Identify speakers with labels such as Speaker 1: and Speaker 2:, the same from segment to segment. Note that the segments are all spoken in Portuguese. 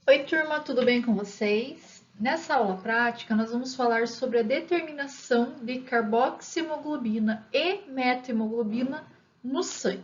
Speaker 1: Oi, turma, tudo bem com vocês? Nessa aula prática, nós vamos falar sobre a determinação de carboxihemoglobina e metahemoglobina no sangue.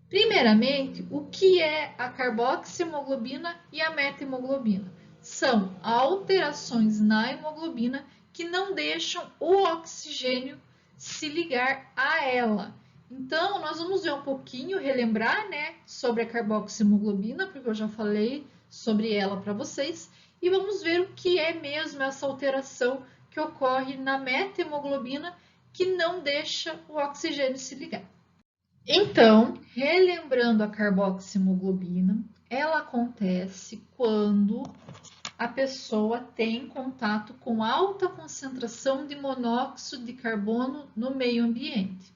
Speaker 1: Primeiramente, o que é a carboxihemoglobina e a metahemoglobina? São alterações na hemoglobina que não deixam o oxigênio se ligar a ela. Então, nós vamos ver um pouquinho, relembrar, sobre a carboxihemoglobina, porque eu já falei sobre ela para vocês, e vamos ver o que é mesmo essa alteração que ocorre na metahemoglobina que não deixa o oxigênio se ligar. Então, relembrando a carboxihemoglobina, ela acontece quando a pessoa tem contato com alta concentração de monóxido de carbono no meio ambiente.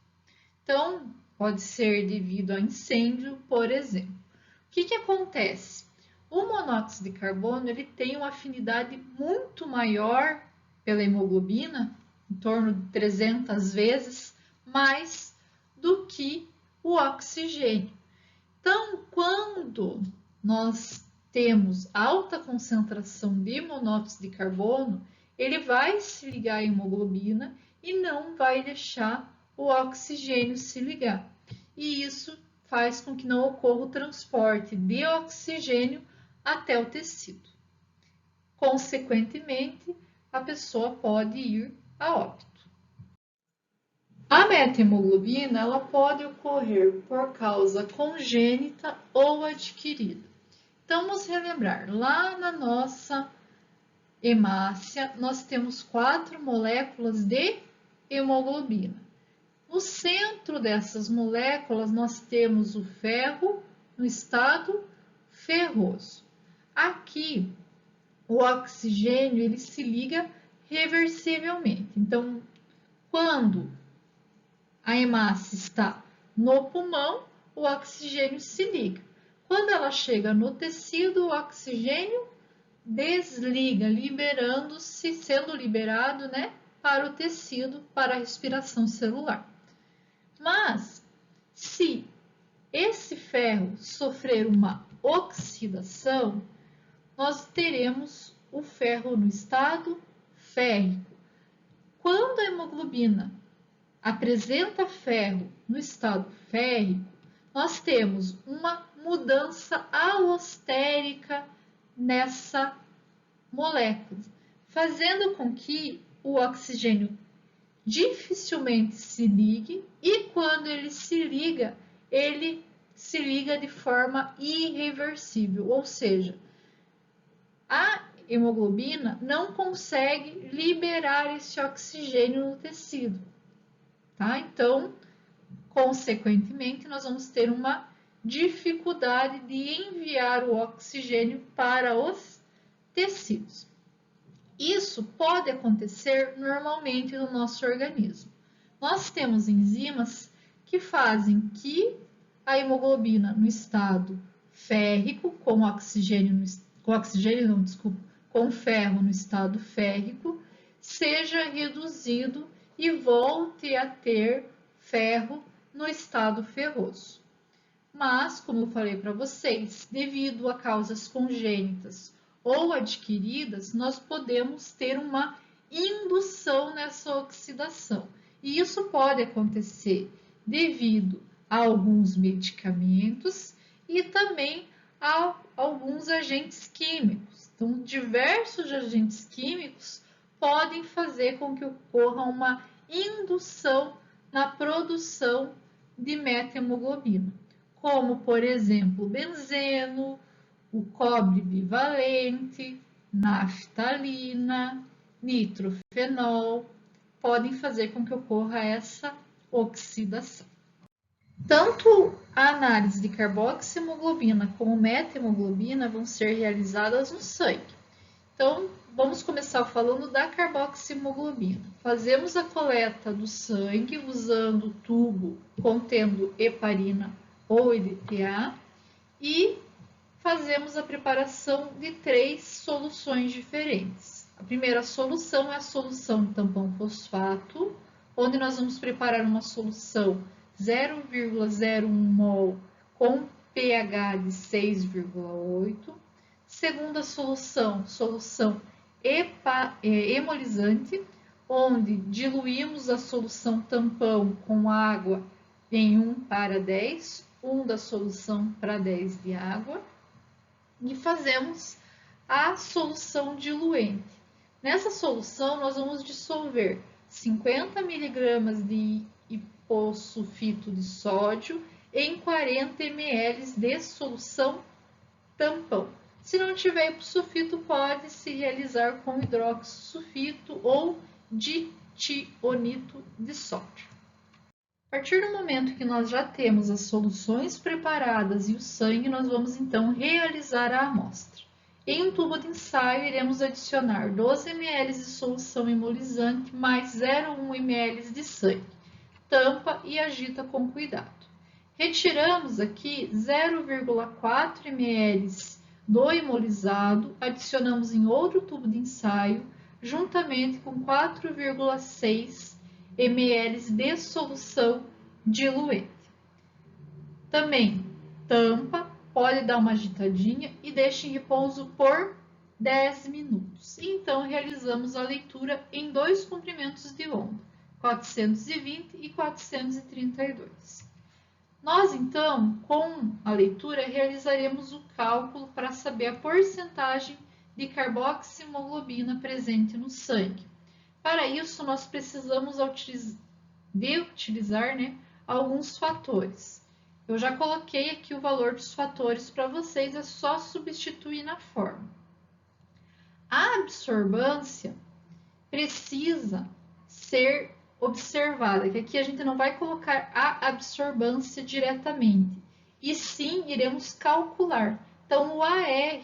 Speaker 1: Então, pode ser devido a incêndio, por exemplo. O que acontece? O monóxido de carbono ele tem uma afinidade muito maior pela hemoglobina, em torno de 300 vezes mais do que o oxigênio. Então, quando nós temos alta concentração de monóxido de carbono, ele vai se ligar à hemoglobina e não vai deixar o oxigênio se ligar. E isso faz com que não ocorra o transporte de oxigênio até o tecido. Consequentemente, a pessoa pode ir a óbito. A metahemoglobina ela pode ocorrer por causa congênita ou adquirida. Então, vamos relembrar, lá na nossa hemácia, nós temos 4 moléculas de hemoglobina. No centro dessas moléculas, nós temos o ferro no estado ferroso. Aqui, o oxigênio ele se liga reversivelmente. Então, quando a hemácia está no pulmão, o oxigênio se liga. Quando ela chega no tecido, o oxigênio desliga, liberando-se, sendo liberado, para o tecido, para a respiração celular. Mas, se esse ferro sofrer uma oxidação, nós teremos o ferro no estado férrico. Quando a hemoglobina apresenta ferro no estado férrico, nós temos uma mudança alostérica nessa molécula, fazendo com que o oxigênio dificilmente se ligue e quando ele se liga de forma irreversível, ou seja, a hemoglobina não consegue liberar esse oxigênio no tecido. Tá? Então, consequentemente, nós vamos ter uma dificuldade de enviar o oxigênio para os tecidos. Isso pode acontecer normalmente no nosso organismo. Nós temos enzimas que fazem que a hemoglobina no estado férrico, com ferro no estado férrico, seja reduzido e volte a ter ferro no estado ferroso. Mas, como eu falei para vocês, devido a causas congênitas ou adquiridas, nós podemos ter uma indução nessa oxidação. E isso pode acontecer devido a alguns medicamentos e também a alguns agentes químicos. Então, diversos agentes químicos podem fazer com que ocorra uma indução na produção de metahemoglobina, como, por exemplo, o benzeno, o cobre bivalente, naftalina, nitrofenol, podem fazer com que ocorra essa oxidação. Tanto a análise de carboxihemoglobina como metahemoglobina vão ser realizadas no sangue. Então, vamos começar falando da carboxihemoglobina. Fazemos a coleta do sangue usando o tubo contendo heparina ou EDTA e fazemos a preparação de 3 soluções diferentes. A primeira solução é a solução de tampão fosfato, onde nós vamos preparar uma solução 0,01 mol com pH de 6,8. Segunda solução, solução hemolizante, onde diluímos a solução tampão com água em 1:10, 1 da solução para 10 de água, e fazemos a solução diluente. Nessa solução, nós vamos dissolver 50 mg de hipossulfito de sódio em 40 ml de solução tampão. Se não tiver hipossulfito, pode-se realizar com hidroxisulfito ou ditionito de sódio. A partir do momento que nós já temos as soluções preparadas e o sangue, nós vamos então realizar a amostra. Em um tubo de ensaio, iremos adicionar 12 ml de solução hemolizante mais 0,1 ml de sangue. Tampa e agita com cuidado. Retiramos aqui 0,4 ml do hemolizado, adicionamos em outro tubo de ensaio, juntamente com 4,6 ml de solução diluente. Também tampa, pode dar uma agitadinha e deixe em repouso por 10 minutos. Então, realizamos a leitura em 2 comprimentos de onda, 420 e 432. Nós, então, com a leitura, realizaremos o cálculo para saber a porcentagem de carboxihemoglobina presente no sangue. Para isso, nós precisamos utilizar alguns fatores. Eu já coloquei aqui o valor dos fatores para vocês, é só substituir na fórmula. A absorvância precisa ser observada, que aqui a gente não vai colocar a absorvância diretamente, e sim iremos calcular. Então, o AR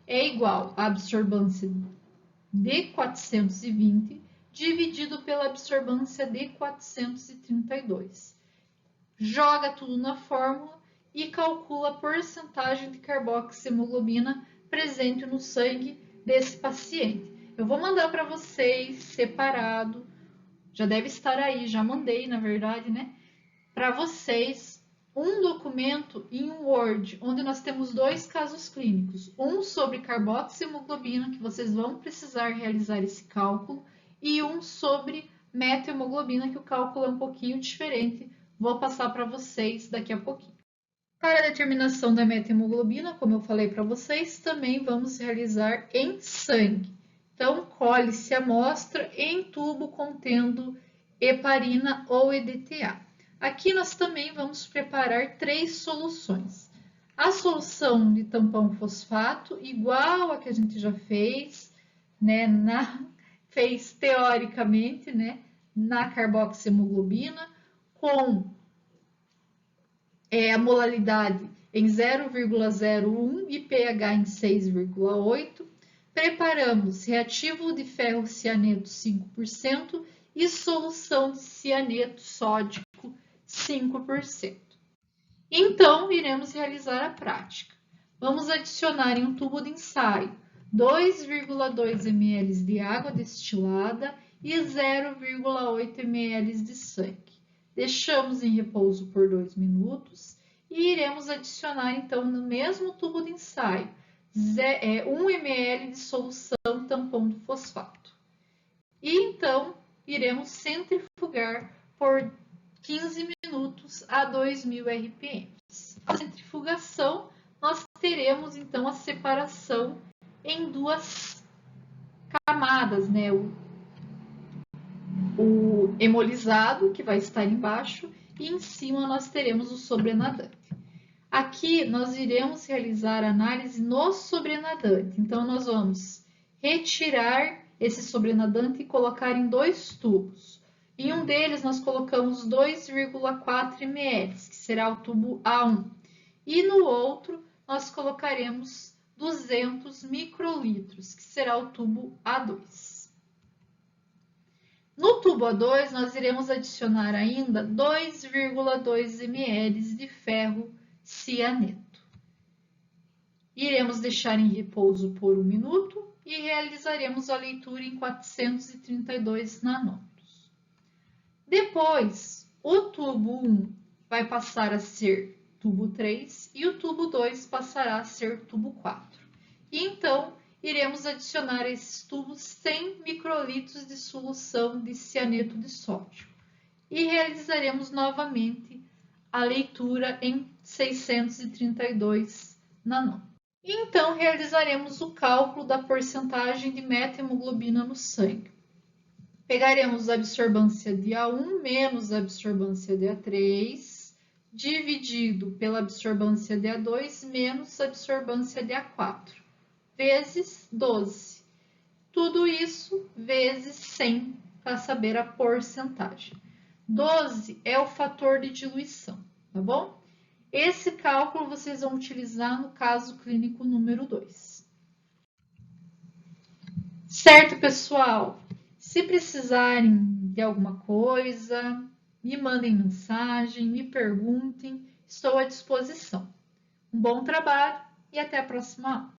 Speaker 1: é igual à absorvância de 420 dividido pela absorvância de 432. Joga tudo na fórmula e calcula a porcentagem de carboxihemoglobina presente no sangue desse paciente. Eu vou mandar para vocês separado, já deve estar aí, já mandei, na verdade, para vocês um documento em Word, onde nós temos 2 casos clínicos, um sobre carboxihemoglobina, que vocês vão precisar realizar esse cálculo, e um sobre metahemoglobina, que o cálculo é um pouquinho diferente, vou passar para vocês daqui a pouquinho. Para a determinação da metahemoglobina, como eu falei para vocês, também vamos realizar em sangue. Então, colhe-se a amostra em tubo contendo heparina ou EDTA. Aqui nós também vamos preparar 3 soluções. A solução de tampão fosfato, igual a que a gente já fez, fez teoricamente, na carboxihemoglobina, com a molaridade em 0,01 e pH em 6,8. Preparamos reativo de ferro cianeto 5% e solução de cianeto sódico 5%. Então, iremos realizar a prática. Vamos adicionar em um tubo de ensaio 2,2 ml de água destilada e 0,8 ml de sangue. Deixamos em repouso por 2 minutos e iremos adicionar, então, no mesmo tubo de ensaio, 1 ml de solução tampão de fosfato. E, então, iremos centrifugar por 15 minutos a 2000 RPM. Na centrifugação, nós teremos, então, a separação em 2 camadas, o hemolizado, que vai estar embaixo, e em cima nós teremos o sobrenadante. Aqui nós iremos realizar análise no sobrenadante. Então, nós vamos retirar esse sobrenadante e colocar em 2 tubos. Em um deles, nós colocamos 2,4 ml, que será o tubo A1. E no outro, nós colocaremos 200 microlitros, que será o tubo A2. No tubo A2, nós iremos adicionar ainda 2,2 ml de ferro cianeto. Iremos deixar em repouso por 1 minuto e realizaremos a leitura em 432 nanômetros. Depois, o tubo 1 vai passar a ser tubo 3 e o tubo 2 passará a ser tubo 4. E então, iremos adicionar a esses tubos 100 microlitros de solução de cianeto de sódio e realizaremos novamente a leitura em 632 nanômetros. Então, realizaremos o cálculo da porcentagem de metahemoglobina no sangue. Pegaremos a absorvância de A1 menos a absorvância de A3, dividido pela absorvância de A2 menos a absorvância de A4, vezes 12. Tudo isso vezes 100 para saber a porcentagem. 12 é o fator de diluição, tá bom? Esse cálculo vocês vão utilizar no caso clínico número 2. Certo, pessoal? Se precisarem de alguma coisa, me mandem mensagem, me perguntem, estou à disposição. Um bom trabalho e até a próxima aula.